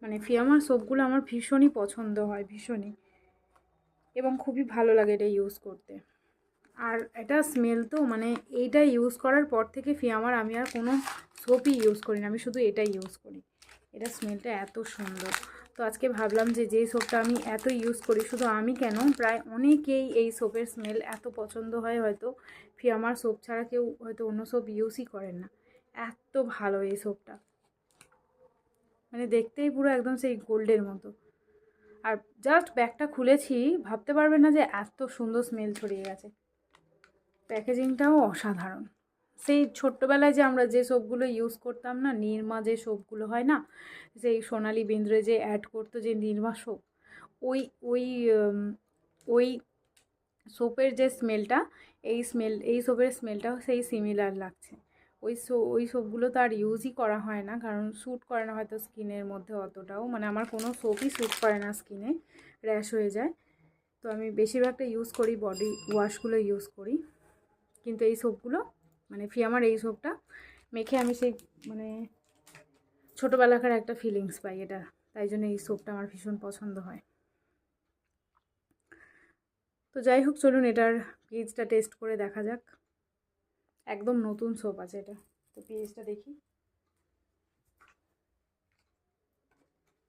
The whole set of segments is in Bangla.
মানে ফিয়ামার সোপগুলো আমার ভীষণই পছন্দ হয়, ভীষণই, এবং খুবই ভালো লাগে এটা ইউজ করতে। আর এটা স্মেল তো মানে এইটা ইউজ করার পর থেকে ফিয়ামার আমি আর কোনো সোপই ইউজ করি না, আমি শুধু এটাই ইউজ করি। এটা স্মেলটা এত সুন্দর। তো আজকে ভাবলাম যে যেই সোপটা আমি এত ইউজ করি, শুধু আমি কেন, প্রায় অনেকেই এই সোপের স্মেল এত পছন্দ হয়, হয়তো ফিয়ামার সোপ ছাড়া কেউ হয়তো অন্য সোপ ইউজই করেন না। এত ভালো এই সোপটা, মানে দেখতেই পুরো একদম সেই গোল্ডের মতো। আর জাস্ট ব্যাগটা খুলেছি, ভাবতে পারবেন না যে এত সুন্দর স্মেল ছড়িয়ে গেছে। প্যাকেজিংটাও অসাধারণ। সেই ছোট্টবেলায় যে আমরা যে সোপগুলো ইউজ করতাম না, নিরমা যে সোপগুলো হয় না, সেই সোনালি বেন্দ্রে যে অ্যাড করতো যে নিরমা সোপ, ওই ওই ওই সোপের যে স্মেলটা, এই সোপের স্মেলটাও সেই সিমিলার লাগছে। ওই সোপগুলো তো আর ইউজই করা হয় না, কারণ শ্যুট করে না হয়তো স্কিনের মধ্যে অতটাও, মানে আমার কোনো সোপই শ্যুট করে না স্কিনে, র্যাশ হয়ে যায়। তো আমি বেশিরভাগটা ইউজ করি বডি ওয়াশগুলো ইউজ করি, কিন্তু এই সোপগুলো মানে ফিয়ামার এই সোপটা মেখে আমি সেই মানে ছোটোবেলাকার একটা ফিলিংস পাই এটা, তাই জন্য এই সোপটা আমার ভীষণ পছন্দ হয়। তো যাই হোক, চলুন এটার পিএইচটা টেস্ট করে দেখা যাক। একদম নতুন সোপ আছে এটা, তো পিএইচটা দেখি।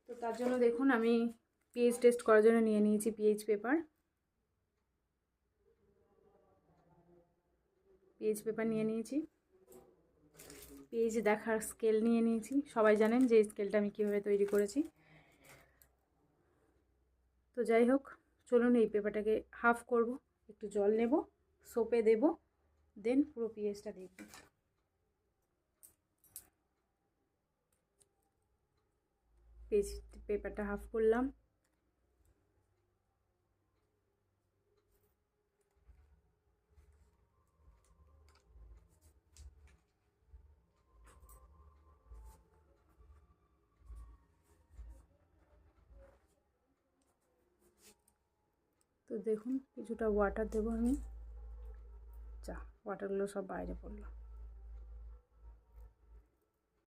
তো তার জন্য দেখুন আমি পিএইচ টেস্ট করার জন্য নিয়ে নিয়েছি পিএইচ পেপার। নিয়ে নিয়েছি, পিএইচ দেখার স্কেল নিয়ে নিয়েছি। সবাই জানেন যে স্কেলটা আমি কীভাবে তৈরি করেছি। তো যাই হোক, চলুন এই পেপারটাকে হাফ করব, একটু জল নেব, সোপে দেব, দেন পুরো পিএইচটা দেখব। পেপারটা হাফ করলাম। তো দেখুন কিছুটা ওয়াটার দেবো আমি, যা ওয়াটারগুলো সব বাইরে পড়লো।